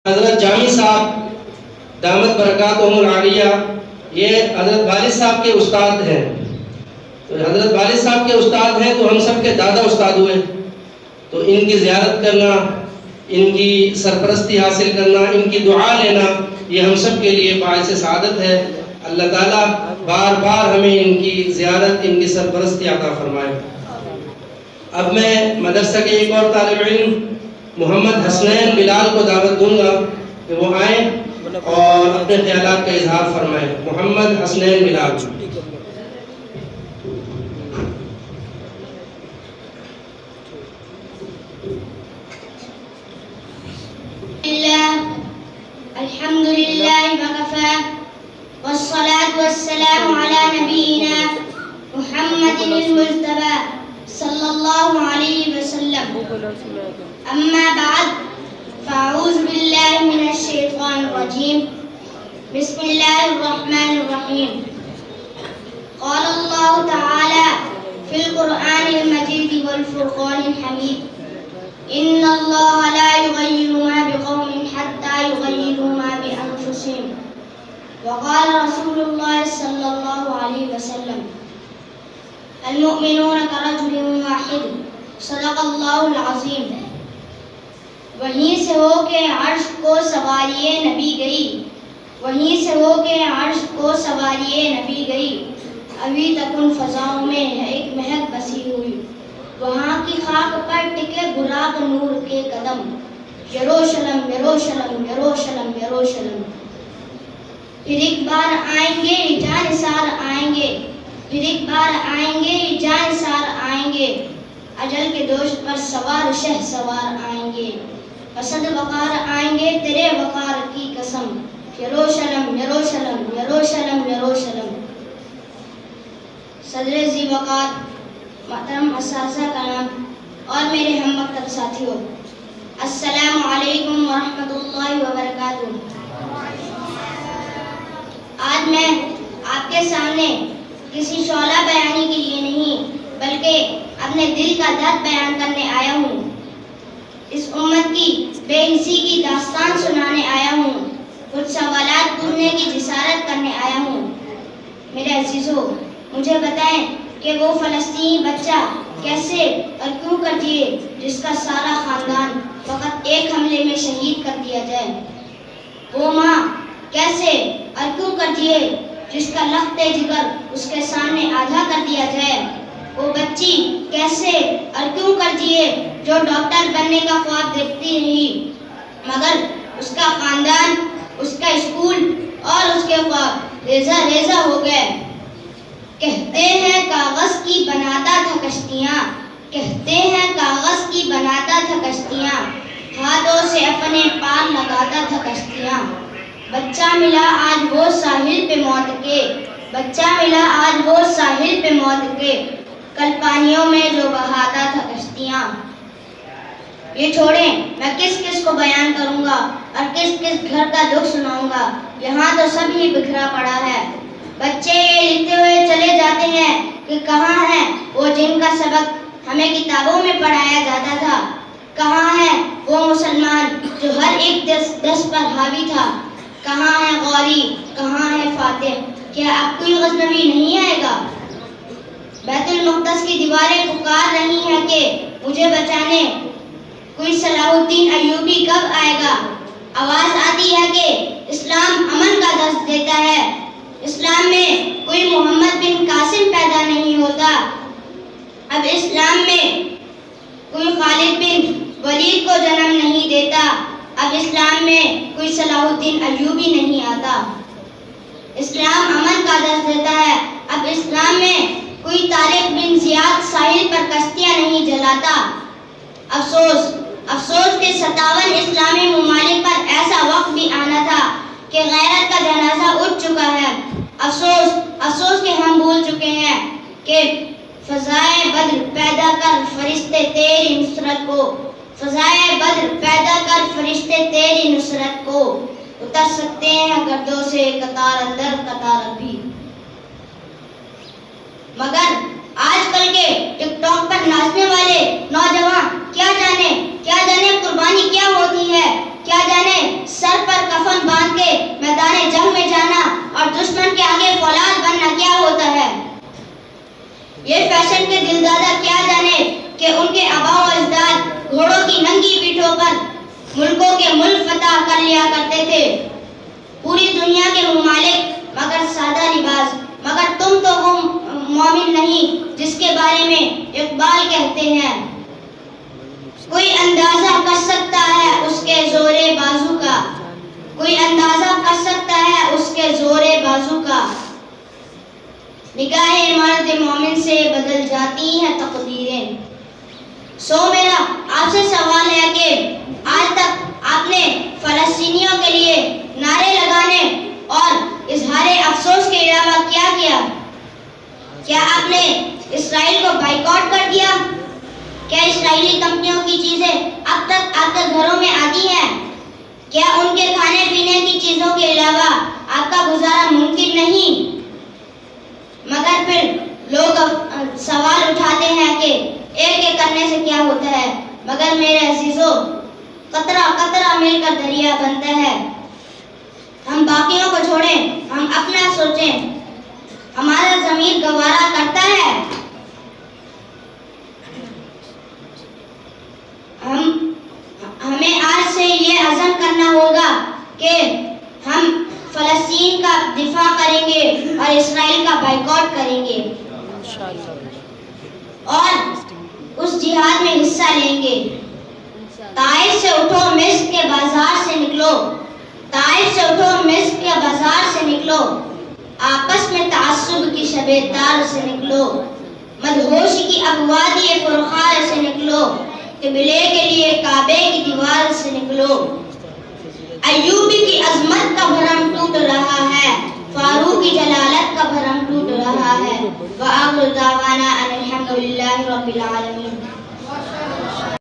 हज़रत जामी साहब दामत बरकातुहुल आलिया, ये हज़रत वालिद साहब के उस्ताद हैं। तो हज़रत वालिद साहब के उस्ताद हैं तो हम सब के दादा उस्ताद हुए। तो इनकी ज़ियारत करना, इनकी सरपरस्ती हासिल करना, इनकी दुआ लेना, ये हम सब के लिए बाइस सआदत है। अल्लाह ताला बार बार हमें इनकी ज़ियारत, इनकी सरपरस्ती अता फरमाए। अब मैं मदरसा के एक और तालिब इल्म मोहम्मद हसनैन बिलाल को दावत दूंगा कि वो आए और अपने ख्यालात का इजहार फरमाए। मोहम्मद हसनैन बिलाल। अल्हम्दुलिल्लाह वकफ़ा वस्सलातु वस्सलामु अला नबीना मुहम्मदिल मुज्तबा सल्लल्लाहु अलैहि वसल्लम। अम्मा बाद फ़अऊज़ु बिल्लाहि मिनश शैतानिर रजीम। बिस्मिल्लाहिर रहमानिर रहीम। क़ाल अल्लाहु तआला फ़िल क़ुरआनिल मजीद वल फ़ुरक़ानिल हमीद। इन्नल्लाहा ला युग़य्यिरु मा बिक़ौमिन हत्ता युग़य्यिरु मा बिअन्फुसिहिम। वक़ाल रसूलुल्लाह सल्लल्लाहु अलैहि वसल्लम अल-मुअमिनून करजुलिन वाहिद। सदक़ल्लाहुल अज़ीम। वहीं से हो के अर्श को सवारिये नबी गई, वहीं से हो के अर्श को सवारिये नबी गई। अभी तक उन फ़ज़ाओं में है एक महक बसी हुई, वहाँ की खाक पर टिके बुराक नूर के कदम। यरूशलम यरूशलम यरूशलम यरूशलम। फिर एक बार आएंगे जानिसार आएंगे, फिर एक बार आएंगे जानिसार आएंगे। अजल के दोष पर सवार शह सवार आएंगे, असद वक़ार आएंगे तेरे वक़ार की कसम। यरूशलम यरूशलम यरूशलम यरूशलम। सदर ज़ी वक़ार मोहतरम असातिज़ा कराम और मेरे हम मकतब साथियों, अस्सलामु अलैकुम व रहमतुल्लाहि व बरकातुहू। आज मैं आपके सामने किसी शौला बयानी के लिए नहीं बल्कि अपने दिल का दर्द बयान करने आया हूँ। इस उम्मत की बेहिसी की दास्तान सुनाने आया हूँ। कुछ सवालात पूछने की जिसारत करने आया हूँ। मेरे अजीजों, मुझे बताएं कि वो फ़लस्तीनी बच्चा कैसे और क्यों कर दिए जिसका सारा ख़ानदान फ़कत एक हमले में शहीद कर दिया जाए। वो माँ कैसे और क्यों कर दिए जिसका लख्ते जिगर उसके सामने आधा कर दिया जाए। वो बच्ची कैसे और क्यों कर दिए जो डॉक्टर बनने का ख्वाब देखती रही, मगर उसका ख़ानदान, उसका स्कूल और उसके ख्वाब रेज़ा रेज़ा हो गए। कहते हैं कागज़ की बनाता था कश्तियाँ, कहते हैं कागज़ की बनाता था कश्तियाँ, हाथों से अपने पार लगाता था कश्तियाँ। बच्चा मिला आज वो साहिल पे मौत के, बच्चा मिला आज वो साहिल पे मौत के, कल पानियों में जो बहाता था कश्तियाँ। ये छोड़ें, मैं किस किस को बयान करूँगा और किस किस घर का दुख सुनाऊँगा। यहाँ तो सब ही बिखरा पड़ा है। बच्चे ये लिखते हुए चले जाते हैं कि कहाँ है वो जिनका सबक हमें किताबों में पढ़ाया जाता था। कहाँ है वो मुसलमान जो हर एक दस पर हावी था। कहाँ है गौरी, कहाँ है फातिह, क्या अब कोई गज़नवी नहीं आएगा। बैतुल मक़दस की दीवारें पुकार रही हैं कि मुझे बचाने कोई सलाहुद्दीन अय्यूबी कब आएगा। आवाज़ आती है कि इस्लाम अमन का दर्स देता है, इस्लाम में कोई मोहम्मद बिन कासिम पैदा नहीं होता। अब इस्लाम में कोई खालिद बिन वलीद को जन्म नहीं देता। अब इस्लाम में कोई सलाहुद्दीन अय्यूबी नहीं आता। इस्लाम अमन का दर्स देता है। अब इस्लाम में कोई तारिक बिन ज़ियाद साहिल पर कश्तियाँ नहीं जलाता। अफसोस अफसोस के 57 इस्लामी ममालिक पर ऐसा वक्त भी आना था कि गैरत का जनाजा उठ चुका है। अफसोस अफसोस के हम भूल चुके हैं कि फ़ज़ाए बद्र पैदा कर फरिश्ते तेरी नुसरत को, फ़ज़ाए बद्र पैदा कर फरिश्ते तेरी नुसरत को, उतर सकते हैं गर्दों से कतार अंदर कतार भी। मगर आजकल के टिकटॉक पर नाचने वाले नौजवान क्या जाने कुर्बानी क्या होती है, क्या जाने दिलदादा क्या जाने कि उनके आबाओ अजदाद घोड़ों की नंगी पीठों पर मुल्कों के मुल्क फतह कर लिया करते थे। पूरी दुनिया के मुमालिक मगर सादा लिबास, मगर तुम तो वो मोमिन नहीं जिसके बारे में इकबाल कहते हैं, कोई अंदाजा कर सकता है उसके जोरे बाजू का, कोई अंदाजा कर सकता है उसके जोरे बाजू का। निगाहे मर्द मोमिन से बदल जाती हैं तकदीरें। सो मेरा आपसे सवाल है कि आज तक आपने फलस्तीनियों के लिए नारे लगाने और इजहारे अफसोस के अलावा क्या किया? क्या आपने इसराइल को बाइकआउट कर दिया? क्या इस्राएली कंपनियों की चीजें अब तक आपके घरों में आती हैं? क्या उनके खाने पीने की चीजों के अलावा आपका गुजारा मुमकिन नहीं? मगर फिर लोग सवाल उठाते हैं कि एक एक करने से क्या होता है। मगर मेरे अजीजों, कतरा कतरा मिलकर दरिया बनता है। हम बाकियों को छोड़ें, हम अपना सोचें। हमारा ज़मीर गवारा करता है। हमें आज से ये अज़म करना होगा कि हम फ़लस्तीन का दिफा करेंगे और इसराइल का बाइकआउट करेंगे और उस जिहाद में हिस्सा लेंगे। ताइफ से उठो, मिस्र के बाजार से निकलो। ताइफ से उठो, मिस्र के बाजार से निकलो। आपस में तासुब की शबेदार से निकलो। मदहोशी की अबवादी फुरखार से निकलो। किबले के लिए काबे की दीवार से निकलो। अय्यूबी की अजमत का भरम टूट रहा है, फारूक की जलालत का भरम टूट रहा है। व आखिर दावाना अनिल हम्दुलिल्लाहि रब्बिल आलमीन।